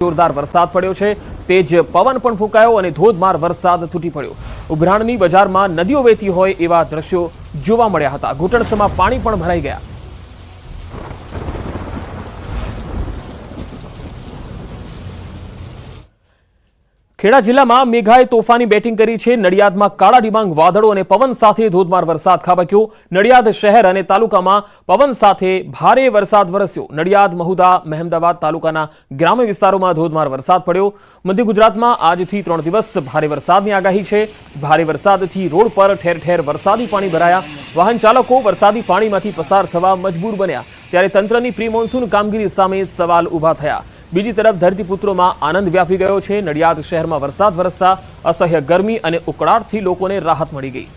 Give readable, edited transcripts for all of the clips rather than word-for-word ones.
જોરદાર વરસાદ પડ્યો છે, તેજ પવન પણ ફૂંકાયો અને ધોધમાર વરસાદ તૂટી પડ્યો। ઉભરાણની બજારમાં નદીઓ વહેતી હોય એવા દ્રશ્યો જોવા મળ્યા હતા। ઘૂંટણસમાં પાણી પણ ભરાઈ ગયા। ખેડા જિલ્લામાં મેઘાએ તોફાની બેટિંગ કરી છે। નડિયાદમાં કાળા ડિબાંગ વાદળો અને પવન સાથે ધોધમાર વરસાદ ખાબક્યો। નડિયાદ શહેર અને તાલુકામાં પવન સાથે ભારે વરસાદ વરસ્યો। નડિયાદ, મહુદા, મહેમદાવાદ તાલુકાના ગ્રામ્ય વિસ્તારોમાં ધોધમાર વરસાદ પડ્યો। મધ્ય ગુજરાતમાં આજથી 3 દિવસ ભારે વરસાદની આગાહી છે। ભારે વરસાદથી રોડ પર ઠેર ઠેર વરસાદી પાણી ભરાયા। વાહન ચાલકો વરસાદી પાણીમાંથી પસાર થવા મજબૂર બન્યા, ત્યારે તંત્રની પ્રી મોન્સૂન કામગીરી સામે સવાલ ઊભા થયા। બીજી તરફ ધરતીપુત્રોમાં આનંદ વ્યાપી ગયો છે। નડિયાદ શહેરમાં વરસાદ વરસતા અસહ્ય ગરમી અને ઉકળાટથી લોકોને રાહત મળી ગઈ।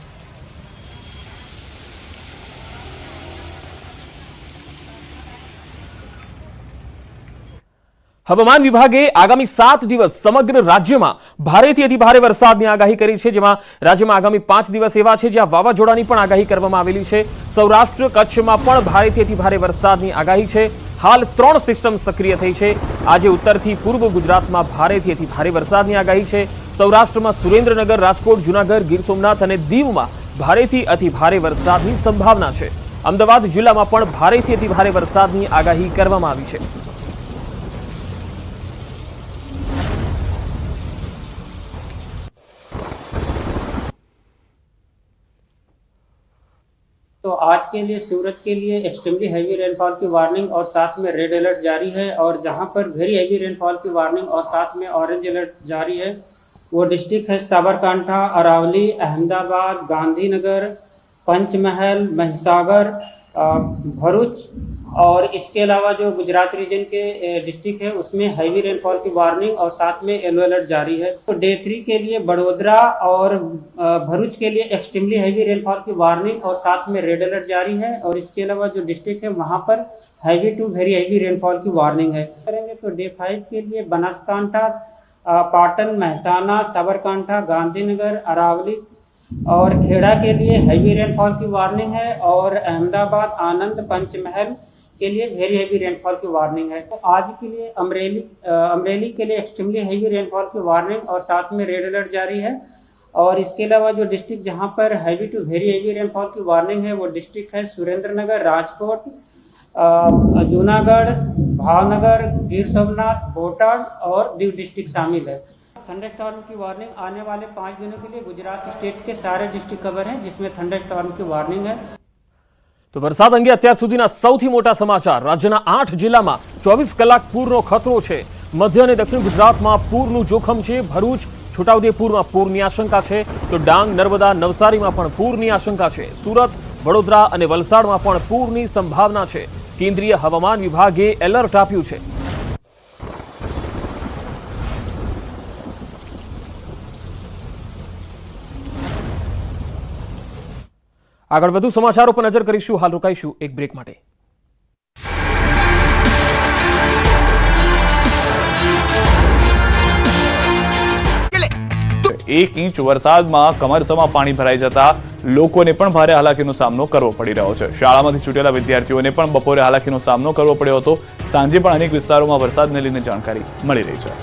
હવામાન વિભાગે આગામી 7 દિવસ સમગ્ર રાજ્યમાં ભારેથી અતિ ભારે વરસાદની આગાહી કરી છે, જેમાં રાજ્યમાં આગામી 5 દિવસ એવા છે જ્યાં વાવાઝોડાની પણ આગાહી કરવામાં આવેલી છે। સૌરાષ્ટ્ર, કચ્છમાં પણ ભારેથી અતિ ભારે વરસાદની આગાહી છે। हाल 3 सिस्टम सक्रिय थई छे। आज उत्तरथी पूर्व गुजरात में भारेथी अति भारे वरसादनी आगाही छे। सौराष्ट्र में सुरेन्द्रनगर, राजकोट, जूनागढ़, गीर सोमनाथ और दीव में भारेथी अति भारे वरसादनी संभावना है। अमदावाद जिल्ला में पण भारेथी अति भारे वरसादनी आगाही करवामां आवी छे। तो आज के लिए सूरत के लिए एक्सट्रीमली हैवी रेनफॉल की वार्निंग और साथ में रेड अलर्ट जारी है, और जहां पर वेरी हैवी रेनफॉल की वार्निंग और साथ में ऑरेंज अलर्ट जारी है वो डिस्ट्रिक्ट है साबरकांठा, अरावली, अहमदाबाद, गांधीनगर, पंचमहल, महिसागर, भरूच, और इसके अलावा जो गुजरात रीजन के डिस्ट्रिक्ट है उसमें हैवी रेनफॉल की वार्निंग और साथ में येलो अलर्ट जारी है। तो डे 3 के लिए बड़ोदरा और भरूच के लिए एक्सट्रीमली हैवी रेनफॉल की वार्निंग और साथ में रेड अलर्ट जारी है, और इसके अलावा जो डिस्ट्रिक्ट है वहां पर heavy to very heavy rainfall की वार्निंग है। करेंगे तो डे 5 के लिए बनासकांठा, पाटन, महसाना, साबरकांठा, गांधीनगर, अरावली और खेड़ा के लिए हैवी रेनफॉल की वार्निंग है, और अहमदाबाद, आनंद, पंचमहल के लिए वेरी हैवी रेनफॉल की वार्निंग है। तो आज के लिए अमरेली के लिए एक्सट्रीमली हैवी रेनफॉल की वार्निंग और साथ में रेड अलर्ट जारी है, और इसके अलावा जो डिस्ट्रिक्ट जहां पर heavy to very heavy rainfall की वार्निंग है वो डिस्ट्रिक्ट है सुरेंद्रनगर, राजकोट, जूनागढ़, भावनगर, गीर सोमनाथ, बोटाड और दीव डिस्ट्रिक्ट शामिल है। थंडरस्टॉर्म की वार्निंग आने वाले 5 दिनों के लिए गुजरात स्टेट के सारे डिस्ट्रिक्ट कवर हैं, जिसमें थंडरस्टॉर्म की वार्निंग है। तो वरसाद अंगे अत्यार सुधीना सौथी मोटा समाचार। राज्यना 8 जिल्लामां 24 कलाक पूरनो खतरो छे। मध्य और दक्षिण गुजरातमां पूरनुं जोखम छे। भरूच, छोटाउदेपुरमां पूरनी आशंका छे, तो डांग, नर्मदा, नवसारीमां पण पूरनी आशंका छे। सूरत, वडोदरा अने वलसाडमां पण पूरनी संभावना छे। केंद्रीय हवामान विभागे एलर्ट आप्युं छे। આગળ વધુ સમાચારો પર નજર કરીશું। હાલ રોકાઈશું એક બ્રેક માટે। एक इंच वरसादमां कमरसमा पाणी भराई जता लोकोने पण भारे हालाकीनो सामनो करवो पड़ी रह्यो छे। शाळामांथी छूटेला विद्यार्थीओने पण बपोरे हालाकीनो सामनो करवो पड्यो हतो। सांजे पण अनेक विस्तारोमां वरसादने लईने जानकारी मळी रही छे।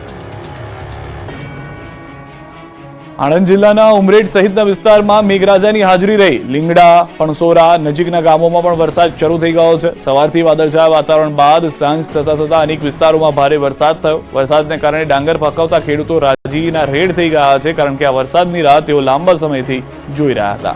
आणंद जिल्लाना उमरेठ सहितना विस्तारमां मेघराजानी हाजरी रही। લીંગડા, પણસોરા નજીકના ગામોમાં પણ વરસાદ શરૂ થઈ ગયો છે। સવારથી વાદળછાયા વાતાવરણ બાદ સાંજ થતા અનેક વિસ્તારોમાં ભારે વરસાદ થયો। વરસાદને કારણે ડાંગર પકવતા ખેડૂતો રાજીના રેડ થઈ ગયા છે, કારણ કે આ વરસાદની રાહ તેઓ લાંબા સમયથી જોઈ રહ્યા હતા।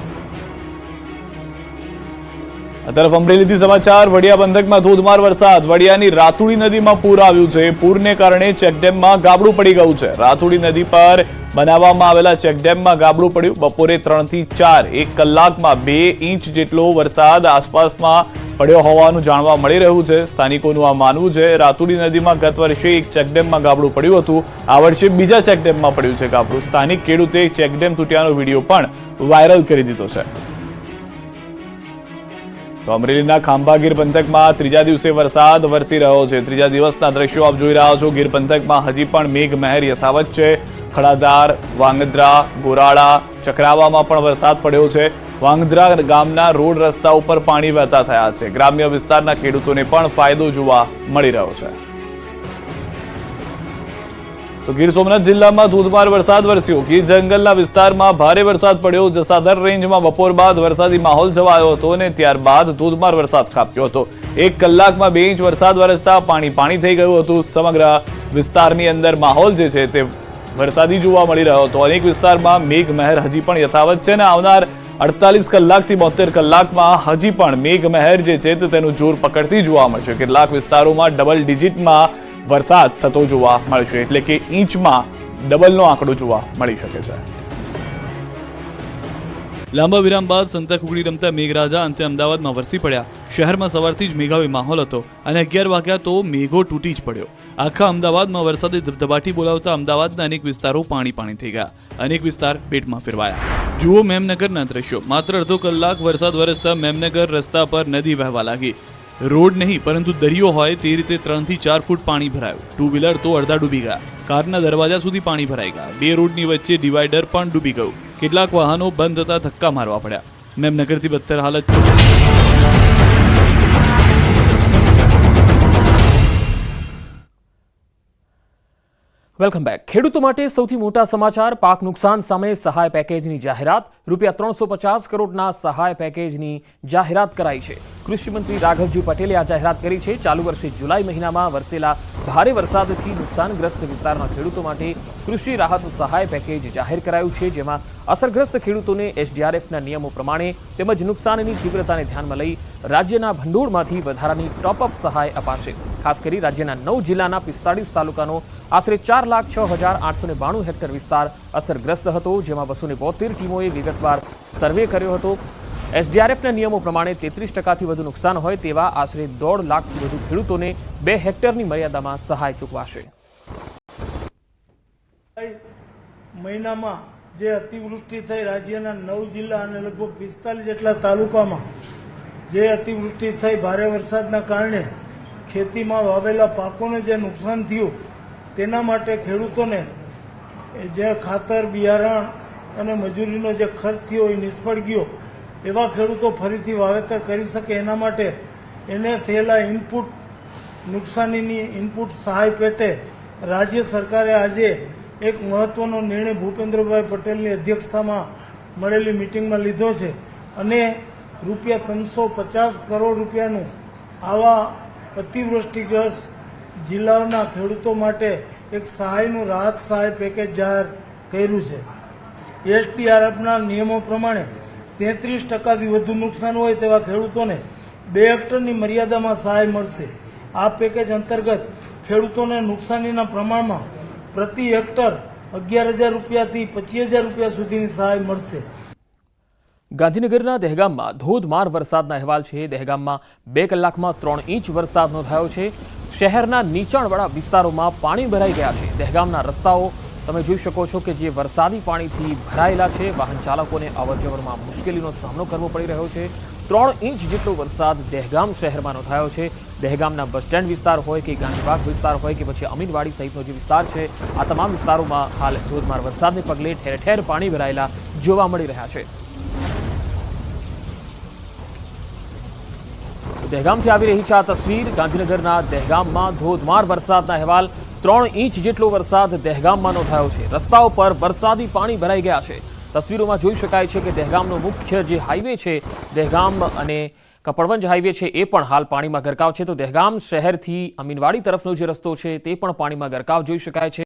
આ તરફ અમરેલીથી સમાચાર। વડિયા બંધકમાં ધોધમાર વરસાદ। વડિયાની રાતુડી નદીમાં પૂર આવ્યું છે। પૂરને કારણે ચેકડેમમાં ગાબડું પડી ગયું છે। રાતુડી નદી પર બનાવવામાં આવેલા ચેકડેમમાં ગાબડું પડ્યું। બપોરે 3 થી 4 1 કલાકમાં 2 ઇંચ જેટલો વરસાદ આસપાસમાં પડ્યો હોવાનું જાણવા મળી રહ્યું છે। સ્થાનિકોનું આ માનવું છે। રાતુડી નદીમાં ગત વર્ષે એક ચેકડેમમાં ગાબડું પડ્યું હતું। આ વર્ષે બીજા ચેકડેમમાં પડ્યું છે ગાબડું। સ્થાનિક ખેડૂતે ચેકડેમ તૂટ્યાનો વિડીયો પણ વાયરલ કરી દીધો છે। તો અમરેલીના ખાંભાગીર પંથકમાં ત્રીજા દિવસે વરસાદ વરસી રહ્યો છે। ત્રીજા દિવસના દ્રશ્યો આપ જોઈ રહ્યા છો। ગીર પંથકમાં હજી પણ મેઘમહેર યથાવત છે। ખડાધાર, વાંગદ્રા, ગોરાળા, ચક્રાવામાં પણ વરસાદ પડ્યો છે। વાંગદ્રા ગામના રોડ રસ્તા ઉપર પાણી વહેતા થયા છે। ગ્રામ્ય વિસ્તારના ખેડૂતોને પણ ફાયદો જોવા મળી રહ્યો છે। તો ગીર સોમનાથ જિલ્લામાં ધોધમાર વરસાદ વરસ્યો. ગીર જંગલના વિસ્તારમાં ભારે વરસાદ પડ્યો. જસાદર રેન્જમાં બપોર બાદ વરસાદી માહોલ છવાયો હતો અને ત્યારબાદ ધોધમાર વરસાદ ખાબક્યો હતો. 1 કલાકમાં 2 ઇંચ વરસાદ વરસતા પાણી થઈ ગયું હતું. સમગ્ર વિસ્તારની અંદર માહોલ જે છે તે વરસાદી જોવા મળી રહ્યો હતો. અનેક વિસ્તારમાં મેઘમહેર હજી પણ યથાવત છે અને આવનાર 48 કલાકથી 72 કલાકમાં હજી પણ મેઘમહેર જે છે તે તેનું જોર પકડતી જોવા મળશે. કેટલાક વિસ્તારોમાં ડબલ ડિજિટમાં વરસાદ થતો જોવા મળશે, એટલે કે ઇંચમાં ડબલનો આંકડો જોવા મળી શકે છે. લાંબા વિરામ બાદ સંતાકુકડી રમતા મેઘરાજા અંતે અમદાવાદમાં વરસી પડ્યા. શહેરમાં સવારથી જ મેઘાવી માહોલ હતો અને 11 વાગ્યા તો મેઘો તૂટી જ પડ્યો. આખા અમદાવાદમાં વરસાદે ધબધબાટી બોલાવતા અમદાવાદના અનેક વિસ્તારો પાણી થઈ ગયા. અનેક વિસ્તાર પેટમાં ફેરવાયા. જુઓ મેમનગરના દ્રશ્યો. માત્ર અડધો કલાક વરસાદ વરસતા મેમનગર રસ્તા પર નદી વહેવા લાગી. રોડ નહીં પરંતુ દરિયો હોય તે રીતે 3 થી 4 ફૂટ પાણી ભરાયું. 2 વ્હીલર તો અડધા ડૂબી ગયા. કારના દરવાજા સુધી પાણી ભરાઈ ગયા. 2 રોડની વચ્ચે ડિવાઈડર પણ ડૂબી ગયું. કેટલાક વાહનો બંધ થતા ધક્કા મારવા પડ્યા. મેમનગરથી બદતર હાલત. Welcome back. ખેડૂતો માટે સૌથી મોટા સમાચાર. પાક નુકસાન સામે સહાય પેકેજની જાહેરાત. ₹350 કરોડના સહાય પેકેજની જાહેરાત કરાઈ છે. કૃષિ મંત્રી રાઘવજી પટેલે આ જાહેરાત કરી છે. ચાલુ વર્ષે જુલાઈ મહિનામાં વરસેલા ભારે વરસાદથી નુકસાનગ્રસ્ત વિસ્તારના ખેડૂતો માટે કૃષિ રાહત સહાય પેકેજ જાહેર કરાયું છે, જેમાં અસરગ્રસ્ત ખેડૂતોને SDRFના નિયમો પ્રમાણે તેમજ નુકસાનની તીવ્રતાને ધ્યાનમાં લઈ રાજ્યના ભંડોળમાંથી વધારાની ટોપઅપ સહાય અપાશે. ખાસ કરી રાજ્યના 9 જિલ્લાના 45 તાલુકાનો આશરે 4,06,892 હેક્ટર વિસ્તાર અસરગ્રસ્ત હતો, જેમાં 272 ટીમોએ વિગતવાર સર્વે કર્યો હતો. SDRFના નિયમો પ્રમાણે 33%થી વધુ નુકસાન હોય તેવા આશરે 1.5 લાખથી વધુ ખેડૂતોને 2 હેક્ટરની મર્યાદામાં સહાય ચૂકવાશે. મહિનામાં જે અતિવૃષ્ટિ થઈ રાજ્યના 9 જિલ્લા અને લગભગ 45 જેટલા તાલુકામાં જે અતિવૃષ્ટિ થઈ ભારે વરસાદના કારણે ખેતીમાં વાવેલા પાકોને જે નુકસાન થયું તેના માટે ખેડૂતોને જે ખાતર બિયારણ અને મજૂરીનો જે ખર્ચ થયો એ નિષ્ફળ ગયો, એવા ખેડૂતો ફરીથી વાવેતર કરી શકે એના માટે એને થયેલા નુકસાનીની ઇનપુટ સહાય પેટે રાજ્ય સરકારે આજે એક મહત્વનો નિર્ણય ભૂપેન્દ્રભાઈ પટેલની અધ્યક્ષતામાં મળેલી મિટિંગમાં લીધો છે અને ₹350 કરોડ રૂપિયાનું આવા અતિવૃષ્ટિગ્રસ્ત જિલ્લાઓના ખેડૂતો માટે એક સહાયનું રાહત સહાય પેકેજ જાહેર કર્યું છે. SDRFના નિયમો પ્રમાણે 33%થી વધુ નુકસાન હોય તેવા ખેડૂતોને 2 હેક્ટરની મર્યાદામાં સહાય મળશે. આ પેકેજ અંતર્ગત ખેડૂતોને નુકસાનીના પ્રમાણમાં પ્રતિ હેક્ટર ₹11,000 થી ₹25,000 સુધીની સહાય મળશે. ગાંધીનગરના દહેગામમાં ધોધમાર વરસાદના અહેવાલ છે. દહેગામમાં 2 કલાકમાં 3 ઇંચ વરસાદ નોંધાયો છે. શહેરના નીચાણવાળા વિસ્તારોમાં પાણી ભરાઈ ગયા છે. દહેગામના રસ્તાઓ તમે જોઈ શકો છો કે જે વરસાદી પાણીથી ભરાયેલા છે. વાહન ચાલકોને અવરજવરમાં મુશ્કેલીનો સામનો કરવો પડી રહ્યો છે. 3 ઇંચ જેટલો વરસાદ દહેગામ શહેરમાં નોંધાયો છે. દહેગામના બસ સ્ટેન્ડ વિસ્તાર હોય કે ગાંધીબાગ વિસ્તાર હોય કે પછી અમીનવાડી સહિતનો જે વિસ્તાર છે, આ તમામ વિસ્તારોમાં હાલ ધોધમાર વરસાદને પગલે ઠેર ઠેર પાણી ભરાયેલા જોવા મળી રહ્યા છે. દહેગામથી આવી રહી છે આ તસવીર. ગાંધીનગરના દહેગામમાં ધોધમાર વરસાદના અહેવાલ. 3 ઇંચ જેટલો વરસાદ દહેગામમાં નોંધાયો છે. રસ્તાઓ પર વરસાદી પાણી ભરાઈ ગયા છે. તસવીરોમાં જોઈ શકાય છે કે દહેગામનો મુખ્ય જે હાઈવે છે, દહેગામ અને કપડવંજ હાઈવે છે, એ પણ હાલ પાણીમાં ગરકાવ છે. તો દહેગામ શહેરથી અમીનવાડી તરફનો જે રસ્તો છે તે પણ પાણીમાં ગરકાવ જોઈ શકાય છે.